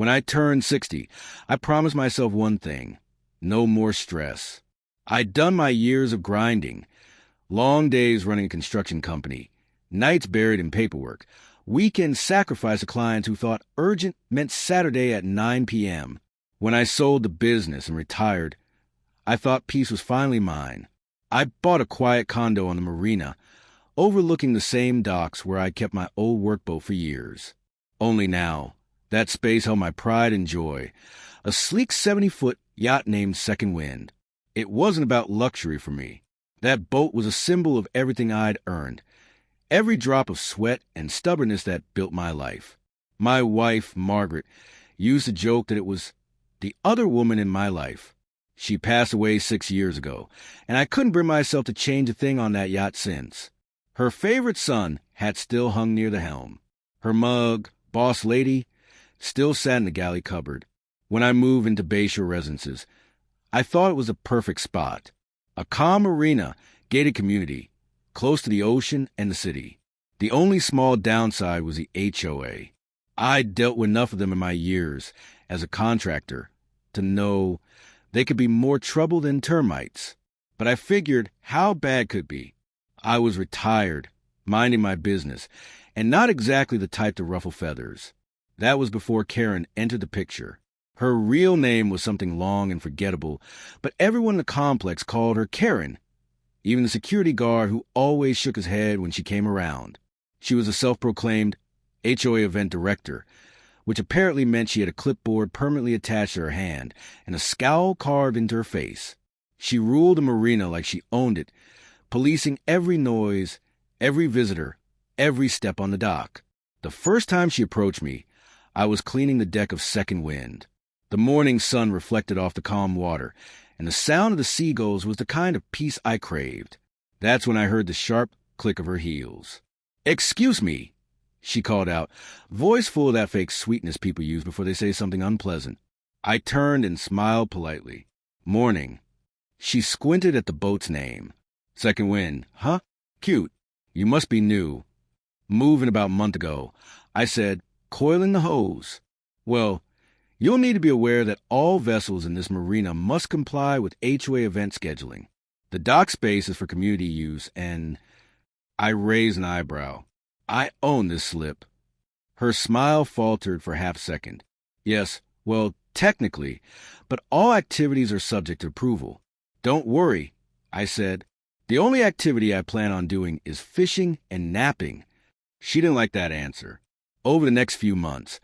When I turned 60, I promised myself one thing: no more stress. I'd done my years of grinding, long days running a construction company, nights buried in paperwork, weekends sacrificed to clients who thought urgent meant Saturday at 9 p.m. When I sold the business and retired, I thought peace was finally mine. I bought a quiet condo on the marina, overlooking the same docks where I kept my old workboat for years. Only now, that space held my pride and joy, a sleek 70-foot yacht named Second Wind. It wasn't about luxury for me. That boat was a symbol of everything I'd earned, every drop of sweat and stubbornness that built my life. My wife, Margaret, used to joke that it was the other woman in my life. She passed away 6 years ago, and I couldn't bring myself to change a thing on that yacht since. Her favorite son had still hung near the helm. Her mug, Boss Lady, still sat in the galley cupboard. When I moved into Bayshore Residences, I thought it was a perfect spot. A calm marina, gated community, close to the ocean and the city. The only small downside was the HOA. I'd dealt with enough of them in my years as a contractor to know they could be more trouble than termites. But I figured how bad could it be? I was retired, minding my business, and not exactly the type to ruffle feathers. That was before Karen entered the picture. Her real name was something long and forgettable, but everyone in the complex called her Karen, even the security guard who always shook his head when she came around. She was a self-proclaimed HOA event director, which apparently meant she had a clipboard permanently attached to her hand and a scowl carved into her face. She ruled the marina like she owned it, policing every noise, every visitor, every step on the dock. The first time she approached me, I was cleaning the deck of Second Wind. The morning sun reflected off the calm water, and the sound of the seagulls was the kind of peace I craved. That's when I heard the sharp click of her heels. "Excuse me," she called out, voice full of that fake sweetness people use before they say something unpleasant. I turned and smiled politely. "Morning." She squinted at the boat's name. "Second Wind, huh? Cute. You must be new." "Moving about a month ago," I said, coiling the hose. "Well, you'll need to be aware that all vessels in this marina must comply with HOA event scheduling. The dock space is for community use, and—" I raised an eyebrow. "I own this slip." Her smile faltered for half a second. "Yes, well, technically, but all activities are subject to approval." "Don't worry," I said. "The only activity I plan on doing is fishing and napping." She didn't like that answer. Over the next few months,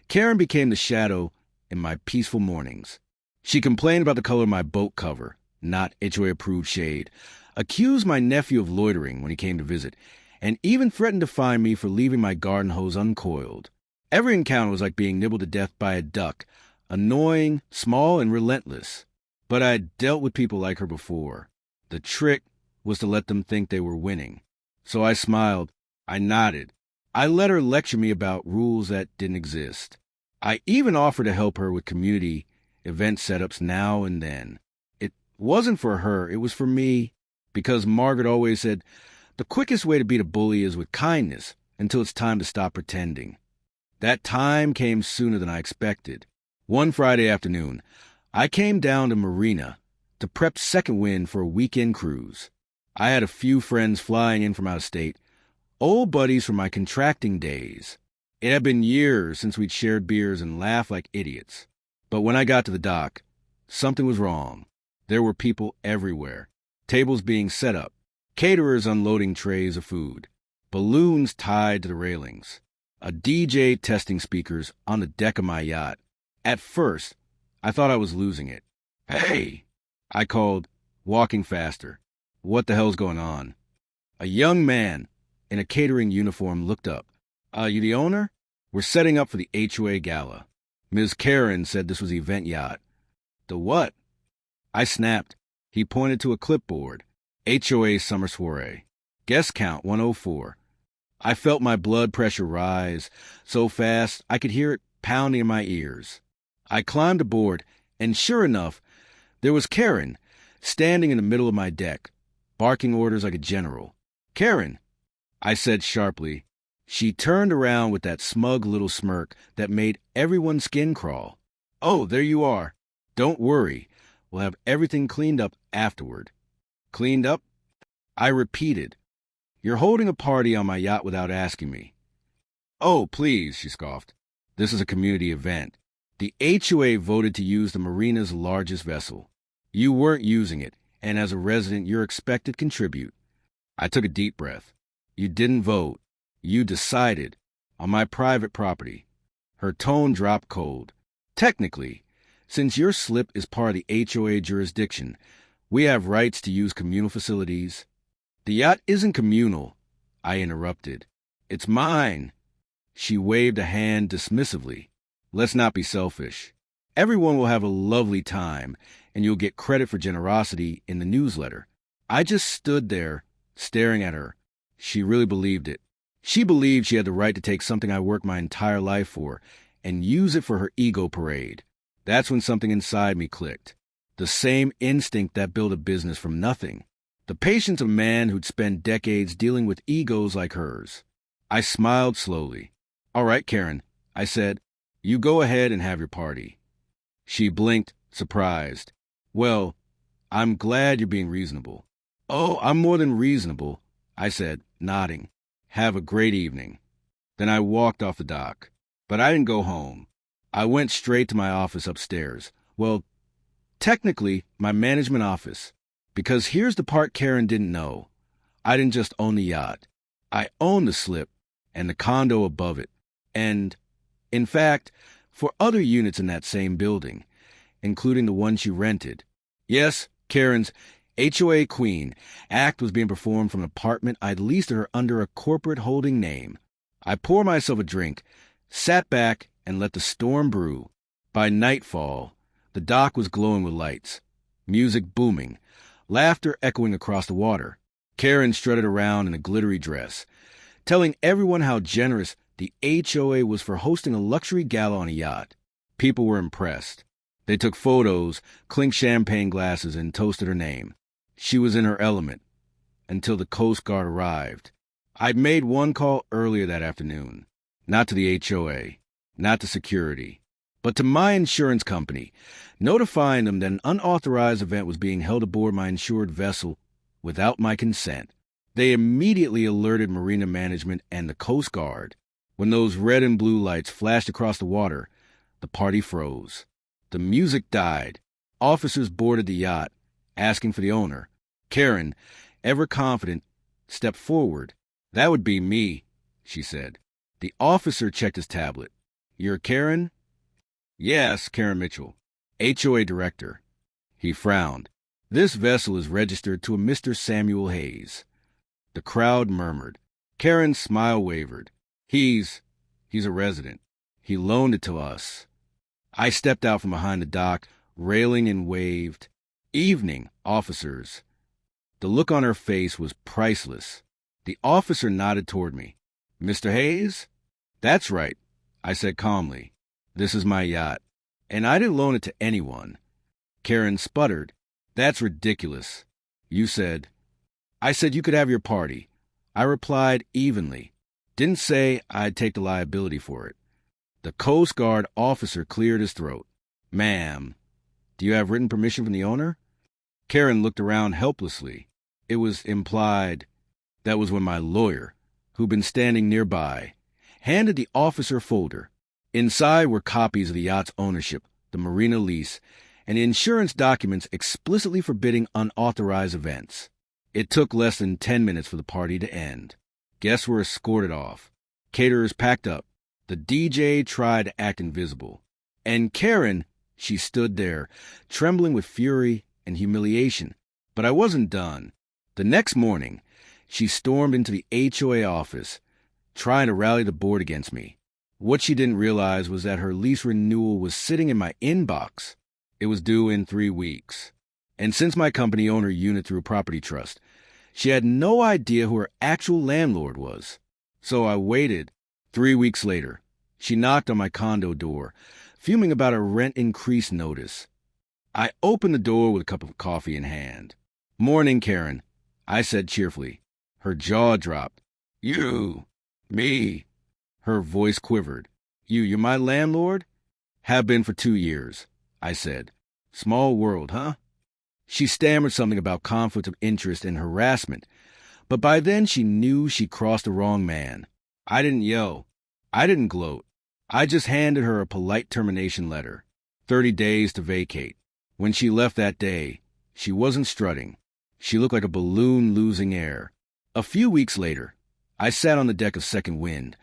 Karen became the shadow in my peaceful mornings. She complained about the color of my boat cover, not HOA-approved shade, accused my nephew of loitering when he came to visit, and even threatened to fine me for leaving my garden hose uncoiled. Every encounter was like being nibbled to death by a duck, annoying, small, and relentless. But I'd dealt with people like her before. The trick was to let them think they were winning. So I smiled. I nodded. I let her lecture me about rules that didn't exist. I even offered to help her with community event setups now and then. It wasn't for her, it was for me, because Margaret always said, the quickest way to beat a bully is with kindness until it's time to stop pretending. That time came sooner than I expected. One Friday afternoon, I came down to Marina to prep Second Wind for a weekend cruise. I had a few friends flying in from out of state, old buddies from my contracting days. It had been years since we'd shared beers and laughed like idiots. But when I got to the dock, something was wrong. There were people everywhere, tables being set up, caterers unloading trays of food, balloons tied to the railings, a DJ testing speakers on the deck of my yacht. At first, I thought I was losing it. "Hey!" I called, walking faster. "What the hell's going on?" A young man in a catering uniform looked up. You the owner? We're setting up for the HOA gala. Ms. Karen said this was the event yacht." "The what?" I snapped. He pointed to a clipboard. HOA Summer Soiree. Guest count 104. I felt my blood pressure rise so fast I could hear it pounding in my ears. I climbed aboard, and sure enough, there was Karen, standing in the middle of my deck, barking orders like a general. "Karen," I said sharply. She turned around with that smug little smirk that made everyone's skin crawl. "Oh, there you are. Don't worry. We'll have everything cleaned up afterward." "Cleaned up?" I repeated. "You're holding a party on my yacht without asking me." "Oh, please," she scoffed. "This is a community event. The HOA voted to use the marina's largest vessel. You weren't using it, and as a resident, you're expected to contribute." I took a deep breath. "You didn't vote. You decided. On my private property." Her tone dropped cold. "Technically, since your slip is part of the HOA jurisdiction, we have rights to use communal facilities." "The yacht isn't communal," I interrupted. "It's mine." She waved a hand dismissively. "Let's not be selfish. Everyone will have a lovely time, and you'll get credit for generosity in the newsletter." I just stood there, staring at her. She really believed it. She believed she had the right to take something I worked my entire life for and use it for her ego parade. That's when something inside me clicked. The same instinct that built a business from nothing. The patience of a man who'd spent decades dealing with egos like hers. I smiled slowly. "All right, Karen," I said. "You go ahead and have your party." She blinked, surprised. "Well, I'm glad you're being reasonable." "Oh, I'm more than reasonable," I said, nodding. "Have a great evening." Then I walked off the dock. But I didn't go home. I went straight to my office upstairs. Well, technically, my management office. Because here's the part Karen didn't know. I didn't just own the yacht. I owned the slip and the condo above it. And, in fact, for other units in that same building, including the one she rented. Yes, Karen's HOA Queen act was being performed from an apartment I'd leased her under a corporate holding name. I poured myself a drink, sat back, and let the storm brew. By nightfall, the dock was glowing with lights, music booming, laughter echoing across the water. Karen strutted around in a glittery dress, telling everyone how generous the HOA was for hosting a luxury gala on a yacht. People were impressed. They took photos, clinked champagne glasses, and toasted her name. She was in her element, until the Coast Guard arrived. I'd made one call earlier that afternoon, not to the HOA, not to security, but to my insurance company, notifying them that an unauthorized event was being held aboard my insured vessel without my consent. They immediately alerted Marina Management and the Coast Guard. When those red and blue lights flashed across the water, the party froze. The music died. Officers boarded the yacht, asking for the owner. Karen, ever confident, stepped forward. "That would be me," she said. The officer checked his tablet. "You're Karen?" "Yes, Karen Mitchell, HOA director." He frowned. "This vessel is registered to a Mr. Samuel Hayes." The crowd murmured. Karen's smile wavered. He's a resident. He loaned it to us." I stepped out from behind the dock, railing, and waved. "Evening, officers." The look on her face was priceless. The officer nodded toward me. "Mr. Hayes?" "That's right," I said calmly. "This is my yacht, and I didn't loan it to anyone." Karen sputtered. "That's ridiculous." "You said." "I said you could have your party." I replied evenly. Didn't say I'd take the liability for it. The Coast Guard officer cleared his throat. "Ma'am, do you have written permission from the owner?" Karen looked around helplessly. It was implied. That was when my lawyer, who'd been standing nearby, handed the officer a folder. Inside were copies of the yacht's ownership, the marina lease, and the insurance documents explicitly forbidding unauthorized events. It took less than 10 minutes for the party to end. Guests were escorted off. Caterers packed up. The DJ tried to act invisible. And Karen, she stood there, trembling with fury and humiliation. But I wasn't done. The next morning, she stormed into the HOA office, trying to rally the board against me. What she didn't realize was that her lease renewal was sitting in my inbox. It was due in 3 weeks. And since my company owned her unit through a property trust, she had no idea who her actual landlord was. So I waited. 3 weeks later, she knocked on my condo door, fuming about a rent increase notice. I opened the door with a cup of coffee in hand. "Morning, Karen," I said cheerfully. Her jaw dropped. "You!" Me. Her voice quivered. You're my landlord? Have been for 2 years, I said. Small world, huh? She stammered something about conflict of interest and harassment, but by then she knew she crossed the wrong man. I didn't yell. I didn't gloat. I just handed her a polite termination letter. 30 days to vacate. When she left that day, she wasn't strutting. She looked like a balloon losing air. A few weeks later, I sat on the deck of Second Wind,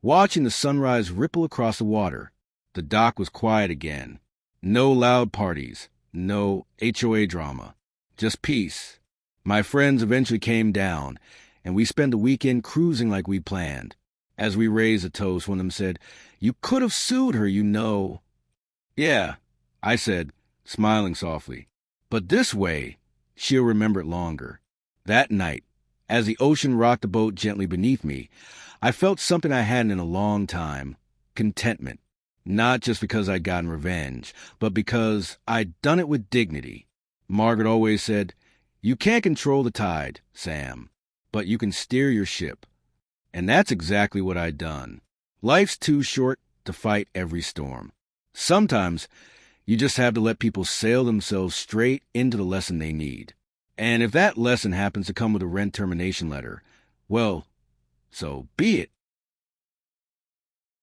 watching the sunrise ripple across the water. The dock was quiet again. No loud parties, no HOA drama, just peace. My friends eventually came down, and we spent the weekend cruising like we planned. As we raised a toast, one of them said, "You could have sued her, you know." "Yeah," I said, smiling softly. "But this way, she'll remember it longer." That night, as the ocean rocked the boat gently beneath me, I felt something I hadn't in a long time: contentment. Not just because I'd gotten revenge, but because I'd done it with dignity. Margaret always said, "You can't control the tide, Sam, but you can steer your ship." And that's exactly what I'd done. Life's too short to fight every storm. Sometimes you just have to let people sail themselves straight into the lesson they need. And if that lesson happens to come with a rent termination letter, well, so be it.